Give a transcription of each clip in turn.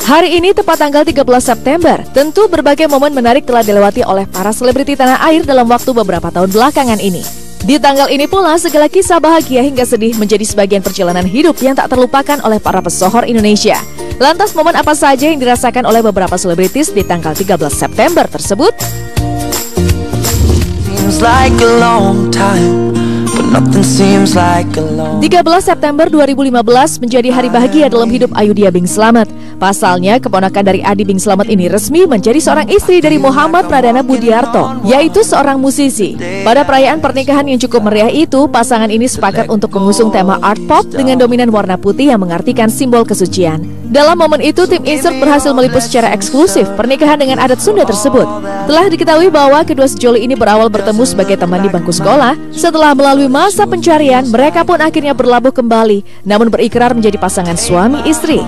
Hari ini tepat tanggal 13 September, tentu berbagai momen menarik telah dilewati oleh para selebriti tanah air dalam waktu beberapa tahun belakangan ini. Di tanggal ini pula, segala kisah bahagia hingga sedih menjadi sebagian perjalanan hidup yang tak terlupakan oleh para pesohor Indonesia. Lantas momen apa saja yang dirasakan oleh beberapa selebritis di tanggal 13 September tersebut? 13 September 2015 menjadi hari bahagia dalam hidup Ayudhya Bing Slamet. Pasalnya, keponakan dari Adi Bing Slamet ini resmi menjadi seorang istri dari Muhammad Pradana Budiarto, yaitu seorang musisi. Pada perayaan pernikahan yang cukup meriah itu, pasangan ini sepakat untuk mengusung tema art pop dengan dominan warna putih yang mengartikan simbol kesucian. Dalam momen itu, tim Insert berhasil meliput secara eksklusif pernikahan dengan adat Sunda tersebut. Telah diketahui bahwa kedua sejoli ini berawal bertemu sebagai teman di bangku sekolah. Setelah melalui masa pencarian, mereka pun akhirnya berlabuh kembali, namun berikrar menjadi pasangan suami istri.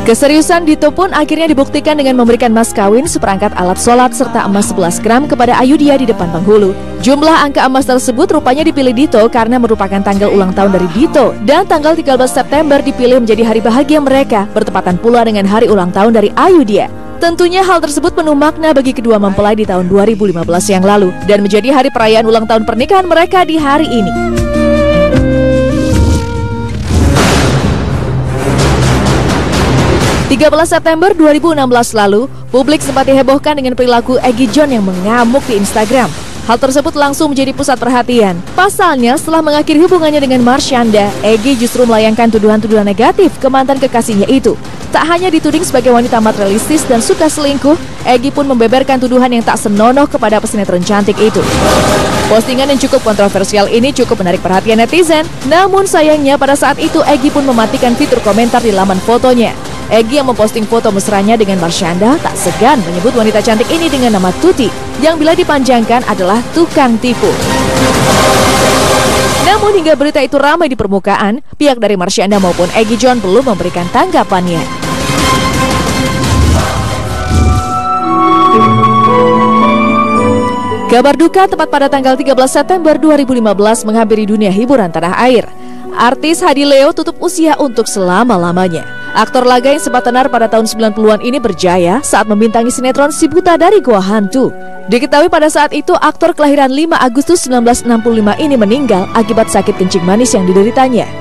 Keseriusan Dito pun akhirnya dibuktikan dengan memberikan mas kawin seperangkat alat sholat serta emas 11 gram kepada Ayudhya di depan penghulu. Jumlah angka emas tersebut rupanya dipilih Dito karena merupakan tanggal ulang tahun dari Dito, dan tanggal 13 September dipilih menjadi hari bahagia mereka, bertepatan pula dengan hari ulang tahun dari Ayudhya. Tentunya hal tersebut penuh makna bagi kedua mempelai di tahun 2015 yang lalu, dan menjadi hari perayaan ulang tahun pernikahan mereka di hari ini. Tiga 13 September 2016 lalu, publik sempat dihebohkan dengan perilaku Egy John yang mengamuk di Instagram. Hal tersebut langsung menjadi pusat perhatian. Pasalnya, setelah mengakhiri hubungannya dengan Marshanda, Egy justru melayangkan tuduhan-tuduhan negatif ke mantan kekasihnya itu. Tak hanya dituding sebagai wanita materialistis dan suka selingkuh, Egy pun membeberkan tuduhan yang tak senonoh kepada pesinetron cantik itu. Postingan yang cukup kontroversial ini cukup menarik perhatian netizen. Namun sayangnya pada saat itu Egy pun mematikan fitur komentar di laman fotonya. Egy yang memposting foto mesranya dengan Marshanda tak segan menyebut wanita cantik ini dengan nama Tuti, yang bila dipanjangkan adalah tukang tipu. Namun hingga berita itu ramai di permukaan, pihak dari Marshanda maupun Egy John belum memberikan tanggapannya. Kabar duka tepat pada tanggal 13 September 2015 menghampiri dunia hiburan tanah air. Artis Hadi Leo tutup usia untuk selama-lamanya. Aktor laga yang sempat tenar pada tahun 90-an ini berjaya saat membintangi sinetron Si Buta dari Gua Hantu. Diketahui pada saat itu aktor kelahiran 5 Agustus 1965 ini meninggal akibat sakit kencing manis yang dideritanya.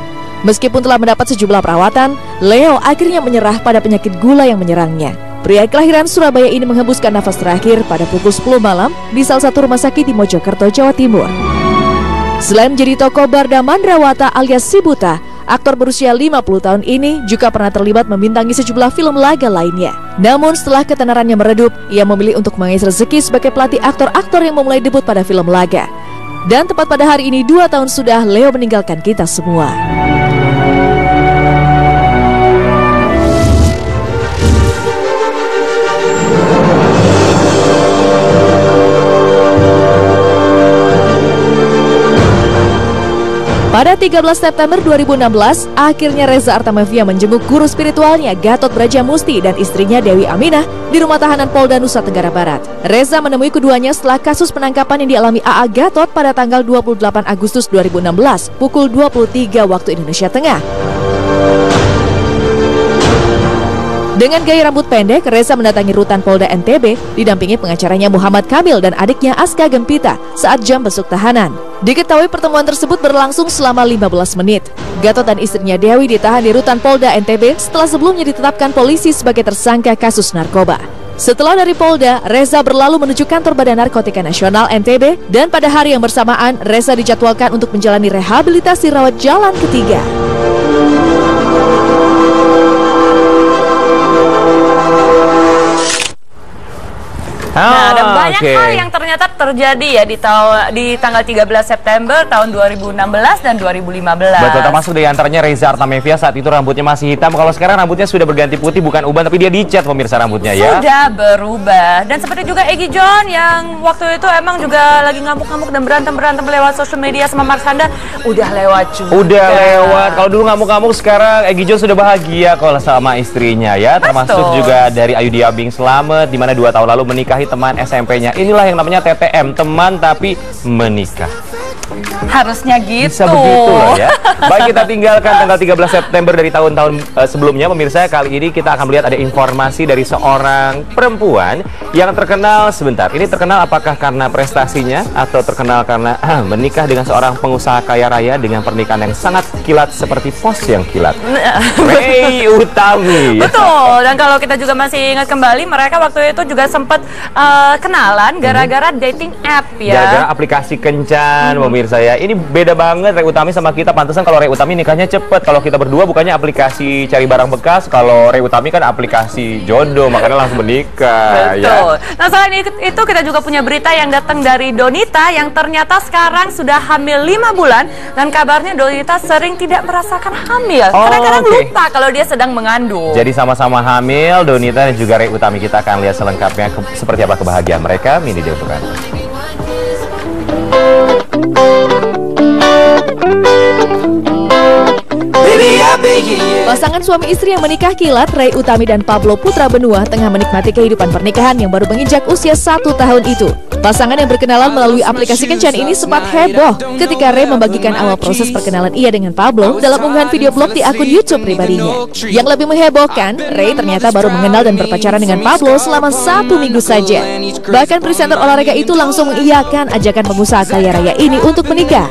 Meskipun telah mendapat sejumlah perawatan, Leo akhirnya menyerah pada penyakit gula yang menyerangnya. Pria kelahiran Surabaya ini menghembuskan nafas terakhir pada pukul 10 malam di salah satu rumah sakit di Mojokerto, Jawa Timur. Selain menjadi tokoh Barda Mandrawata alias Si Buta, aktor berusia 50 tahun ini juga pernah terlibat membintangi sejumlah film laga lainnya. Namun setelah ketenarannya meredup, ia memilih untuk mengais rezeki sebagai pelatih aktor-aktor yang memulai debut pada film laga. Dan tepat pada hari ini 2 tahun sudah Leo meninggalkan kita semua. Pada 13 September 2016, akhirnya Reza Artamevia menjenguk guru spiritualnya Gatot Brajamusti dan istrinya Dewi Aminah di rumah tahanan Polda Nusa Tenggara Barat. Reza menemui keduanya setelah kasus penangkapan yang dialami AA Gatot pada tanggal 28 Agustus 2016, pukul 23 waktu Indonesia Tengah. Dengan gaya rambut pendek, Reza mendatangi rutan Polda NTB didampingi pengacaranya Muhammad Kamil dan adiknya Aska Gempita saat jam besuk tahanan. Diketahui pertemuan tersebut berlangsung selama 15 menit. Gatot dan istrinya Dewi ditahan di rutan Polda NTB setelah sebelumnya ditetapkan polisi sebagai tersangka kasus narkoba. Setelah dari Polda, Reza berlalu menuju kantor Badan Narkotika Nasional NTB dan pada hari yang bersamaan, Reza dijadwalkan untuk menjalani rehabilitasi rawat jalan ketiga. Nah, ada banyak hal yang ternyata terjadi ya di tanggal 13 September tahun 2016 dan 2015. Betul, termasuk di antaranya Reza Artamevia saat itu rambutnya masih hitam. Kalau sekarang rambutnya sudah berganti putih, bukan uban tapi dia dicat pemirsa rambutnya ya. Sudah berubah. Dan seperti juga Egy John yang waktu itu emang juga lagi ngamuk-ngamuk dan berantem-berantem lewat sosial media sama Marshanda, udah lewat juga. Udah lewat. Kalau dulu ngamuk-ngamuk, sekarang Egy John sudah bahagia kalau sama istrinya ya. Termasuk juga dari Ayudhya Bing Slamet, di mana 2 tahun lalu menikahi teman SMP-nya. Inilah yang namanya TTM, teman tapi menikah. Harusnya gitu. Bisa begitu loh ya. Baik, kita tinggalkan tanggal 13 September dari tahun-tahun sebelumnya. Pemirsa, kali ini kita akan melihat ada informasi dari seorang perempuan yang terkenal. Sebentar, ini terkenal apakah karena prestasinya atau terkenal karena menikah dengan seorang pengusaha kaya raya dengan pernikahan yang sangat kilat seperti pos yang kilat. Ray Utami. Betul, dan kalau kita juga masih ingat kembali, mereka waktu itu juga sempat kenalan gara-gara dating app ya. Gara-gara aplikasi kencan, pemirsa ya. Ini beda banget Ray Utami sama kita. Pantesan kalau Ray Utami nikahnya cepet. Kalau kita berdua bukannya aplikasi cari barang bekas. Kalau Ray Utami kan aplikasi jodoh, makanya langsung menikah. Betul. Ya. Nah, selain itu kita juga punya berita yang datang dari Donita yang ternyata sekarang sudah hamil 5 bulan dan kabarnya Donita sering tidak merasakan hamil. Kadang-kadang lupa kalau dia sedang mengandung. Jadi sama-sama hamil, Donita dan juga Ray Utami. Kita akan lihat selengkapnya seperti apa kebahagiaan mereka. Ini dia untuk Anda. Pasangan suami istri yang menikah kilat, Ray Utami dan Pablo Putra Benua, tengah menikmati kehidupan pernikahan yang baru menginjak usia 1 tahun itu. Pasangan yang berkenalan melalui aplikasi kencan ini sempat heboh ketika Ray membagikan awal proses perkenalan ia dengan Pablo dalam unggahan video blog di akun YouTube pribadinya. Yang lebih menghebohkan, Ray ternyata baru mengenal dan berpacaran dengan Pablo selama 1 minggu saja. Bahkan presenter olahraga itu langsung mengiyakan ajakan pengusaha kaya raya ini untuk menikah.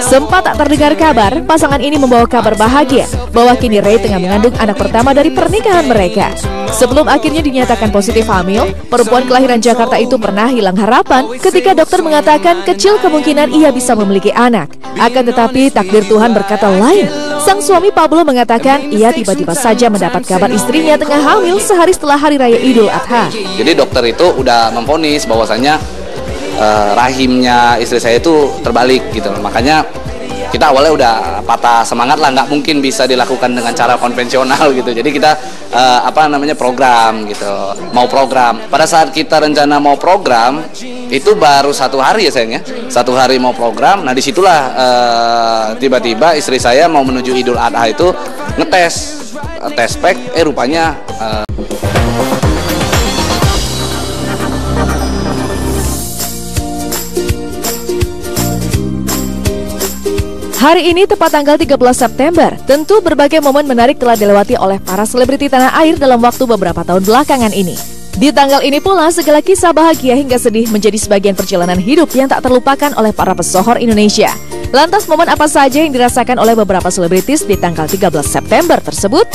Sempat tak terdengar kabar, pasangan ini membawa kabar bahagia bahwa kini Ray tengah mengandung anak pertama dari pernikahan mereka. Sebelum akhirnya dinyatakan positif hamil, perempuan kelahiran Jakarta itu pernah hilang harapan ketika dokter mengatakan kecil kemungkinan ia bisa memiliki anak. Akan tetapi takdir Tuhan berkata lain. Sang suami Pablo mengatakan ia tiba-tiba saja mendapat kabar istrinya tengah hamil sehari setelah Hari Raya Idul Adha. Jadi dokter itu udah memvonis bahwasanya rahimnya istri saya itu terbalik gitu. Makanya kita awalnya udah patah semangat lah, nggak mungkin bisa dilakukan dengan cara konvensional gitu. Jadi kita program gitu, mau program. Pada saat kita rencana mau program itu baru 1 hari ya sayangnya, 1 hari mau program. Nah disitulah tiba-tiba istri saya mau menuju Idul Adha itu ngetes pack, rupanya Hari ini tepat tanggal 13 September, tentu berbagai momen menarik telah dilewati oleh para selebriti tanah air dalam waktu beberapa tahun belakangan ini. Di tanggal ini pula, segala kisah bahagia hingga sedih menjadi sebagian perjalanan hidup yang tak terlupakan oleh para pesohor Indonesia. Lantas momen apa saja yang dirasakan oleh beberapa selebritis di tanggal 13 September tersebut?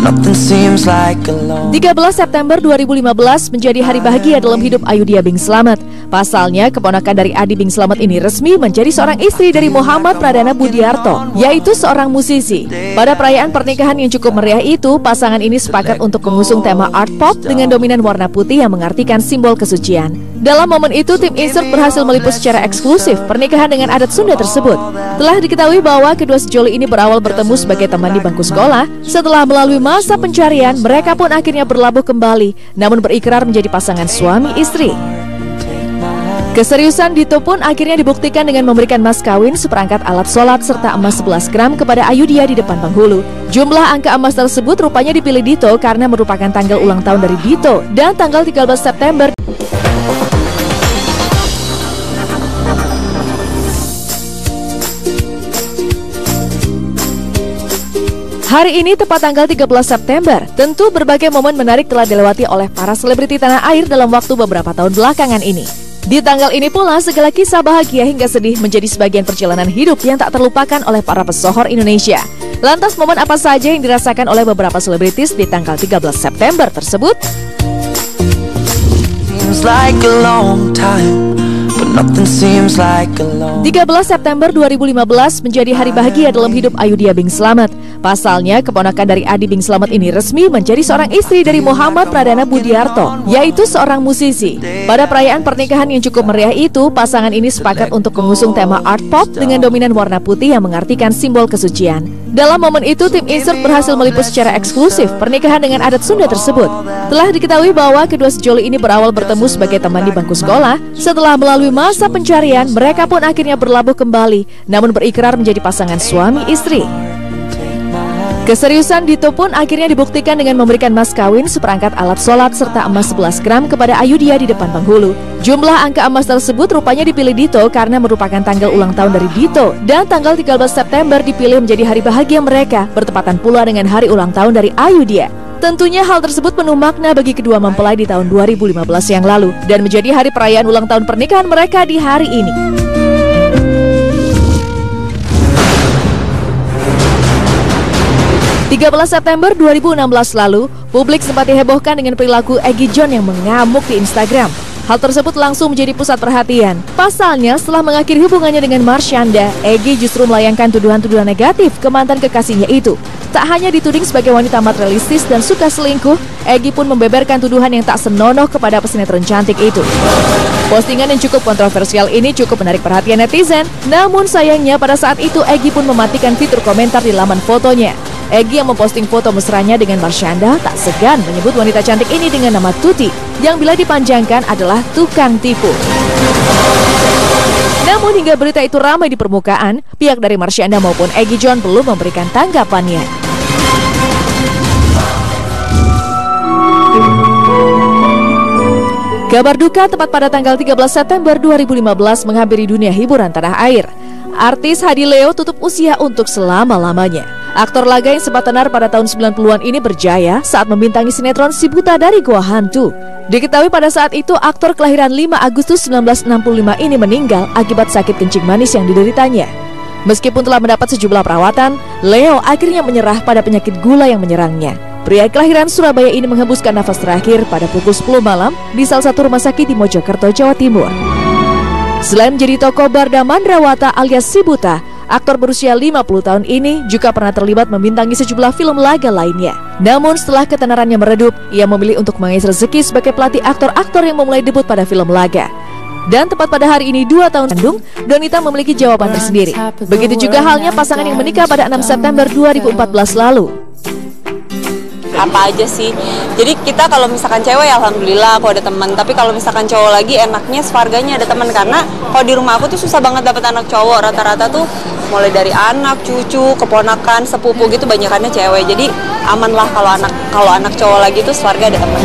13 September 2015 menjadi hari bahagia dalam hidup Ayudhya Bing Slamet. Pasalnya, keponakan dari Adi Bing Slamet ini resmi menjadi seorang istri dari Muhammad Pradana Budiarto, yaitu seorang musisi. Pada perayaan pernikahan yang cukup meriah itu, pasangan ini sepakat untuk mengusung tema art pop dengan dominan warna putih yang mengartikan simbol kesucian. Dalam momen itu, tim Insert berhasil meliput secara eksklusif pernikahan dengan adat Sunda tersebut. Telah diketahui bahwa kedua sejoli ini berawal bertemu sebagai teman di bangku sekolah. Setelah melalui masa pencarian, mereka pun akhirnya berlabuh kembali, namun berikrar menjadi pasangan suami istri. Keseriusan Dito pun akhirnya dibuktikan dengan memberikan mas kawin, seperangkat alat sholat, serta emas 11 gram kepada Ayudhya di depan penghulu. Jumlah angka emas tersebut rupanya dipilih Dito karena merupakan tanggal ulang tahun dari Dito dan tanggal 13 September. Hari ini tepat tanggal 13 September, tentu berbagai momen menarik telah dilewati oleh para selebriti tanah air dalam waktu beberapa tahun belakangan ini. Di tanggal ini pula, segala kisah bahagia hingga sedih menjadi sebagian perjalanan hidup yang tak terlupakan oleh para pesohor Indonesia. Lantas momen apa saja yang dirasakan oleh beberapa selebritis di tanggal 13 September tersebut? 13 September 2015 menjadi hari bahagia dalam hidup Ayudhya Bing Slamet. Pasalnya, keponakan dari Adi Bing Slamet ini resmi menjadi seorang istri dari Muhammad Pradana Budiarto, yaitu seorang musisi. Pada perayaan pernikahan yang cukup meriah itu, pasangan ini sepakat untuk mengusung tema art pop dengan dominan warna putih yang mengartikan simbol kesucian. Dalam momen itu, tim Insert berhasil meliput secara eksklusif pernikahan dengan adat Sunda tersebut. Telah diketahui bahwa kedua sejoli ini berawal bertemu sebagai teman di bangku sekolah. Setelah melalui masa pencarian, mereka pun akhirnya berlabuh kembali, namun berikrar menjadi pasangan suami istri. Keseriusan Dito pun akhirnya dibuktikan dengan memberikan mas kawin, seperangkat alat sholat, serta emas 11 gram kepada Ayudhya di depan penghulu. Jumlah angka emas tersebut rupanya dipilih Dito karena merupakan tanggal ulang tahun dari Dito. Dan tanggal 13 September dipilih menjadi hari bahagia mereka, bertepatan pula dengan hari ulang tahun dari Ayudhya. Tentunya hal tersebut penuh makna bagi kedua mempelai di tahun 2015 yang lalu, dan menjadi hari perayaan ulang tahun pernikahan mereka di hari ini. (13 September 2016 lalu, publik sempat dihebohkan dengan perilaku Egy John yang mengamuk di Instagram. Hal tersebut langsung menjadi pusat perhatian. Pasalnya, setelah mengakhiri hubungannya dengan Marshanda, Egy justru melayangkan tuduhan-tuduhan negatif ke mantan kekasihnya itu. Tak hanya dituding sebagai wanita materialistis dan suka selingkuh, Egy pun membeberkan tuduhan yang tak senonoh kepada pesinetron cantik itu. Postingan yang cukup kontroversial ini cukup menarik perhatian netizen. Namun sayangnya pada saat itu Egy pun mematikan fitur komentar di laman fotonya. Egy yang memposting foto mesranya dengan Marshanda tak segan menyebut wanita cantik ini dengan nama Tuti, yang bila dipanjangkan adalah tukang tipu. Namun hingga berita itu ramai di permukaan, pihak dari Marshanda maupun Egy John belum memberikan tanggapannya. Kabar duka tepat pada tanggal 13 September 2015 menghampiri dunia hiburan tanah air. Artis Hadi Leo tutup usia untuk selama-lamanya. Aktor laga yang sempat tenar pada tahun 90-an ini berjaya saat membintangi sinetron Si Buta dari Gua Hantu. Diketahui pada saat itu aktor kelahiran 5 Agustus 1965 ini meninggal akibat sakit kencing manis yang dideritanya. Meskipun telah mendapat sejumlah perawatan, Leo akhirnya menyerah pada penyakit gula yang menyerangnya. Pria kelahiran Surabaya ini menghembuskan nafas terakhir pada pukul 10 malam di salah satu rumah sakit di Mojokerto, Jawa Timur. Selain menjadi tokoh Barda Mandrawata alias Si Buta, aktor berusia 50 tahun ini juga pernah terlibat membintangi sejumlah film laga lainnya. Namun setelah ketenarannya meredup, ia memilih untuk mengais rezeki sebagai pelatih aktor-aktor yang memulai debut pada film laga. Dan tepat pada hari ini 2 tahun kandung, Donita memiliki jawaban tersendiri. Begitu juga halnya pasangan yang menikah pada 6 September 2014 lalu. Apa aja sih, jadi kita kalau misalkan cewek ya alhamdulillah aku ada teman, tapi kalau misalkan cowok lagi enaknya sevarganya ada teman, karena kalau di rumah aku tuh susah banget dapat anak cowok, rata-rata tuh mulai dari anak, cucu, keponakan, sepupu gitu banyakannya cewek, jadi aman lah kalau anak cowok lagi tuh sevarga ada teman.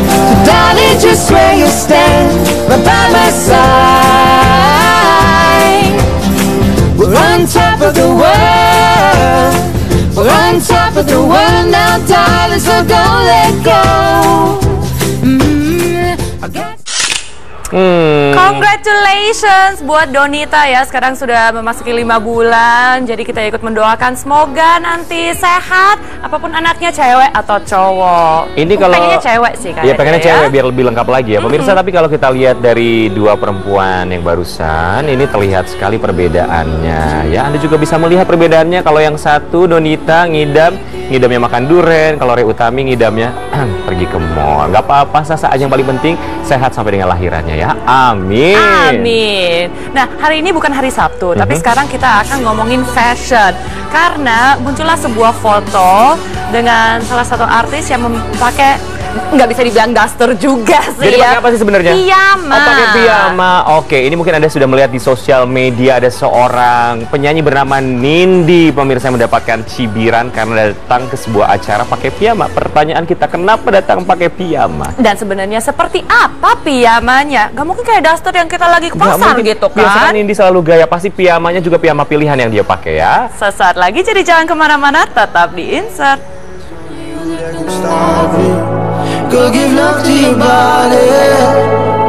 We're on top of the world now, darling, so don't let go. Congratulations buat Donita ya, sekarang sudah memasuki 5 bulan. Jadi kita ikut mendoakan semoga nanti sehat, apapun anaknya cewek atau cowok. Ini kalau pengennya cewek sih kayaknya. Iya, pengennya cewek biar lebih lengkap lagi ya pemirsa. Tapi kalau kita lihat dari dua perempuan yang barusan, ini terlihat sekali perbedaannya ya. Anda juga bisa melihat perbedaannya. Kalau yang satu Donita ngidamnya makan duren, kalau Ray Utami ngidamnya pergi ke mall. Gak apa-apa, saat yang paling penting sehat sampai dengan lahirannya ya. Amin. Amin. Nah, hari ini bukan hari Sabtu, tapi sekarang kita akan ngomongin fashion. Karena muncullah sebuah foto dengan salah satu artis yang memakai, nggak bisa dibilang daster juga sih. Jadi ya. pakai apa sih sebenarnya? Piyama. Oh, pakai piyama. Oke, ini mungkin Anda sudah melihat di sosial media ada seorang penyanyi bernama Nindi. Pemirsa yang mendapatkan cibiran karena datang ke sebuah acara pakai piyama. Pertanyaan kita, kenapa datang pakai piyama? Dan sebenarnya seperti apa piyamanya? Gak mungkin kayak daster yang kita lagi ke pasar gitu kan? Biasanya Nindi selalu gaya, pasti piyamanya juga piyama pilihan yang dia pakai ya. Sesaat lagi, jadi jangan kemana-mana, tetap di Insert. Go give love to your body.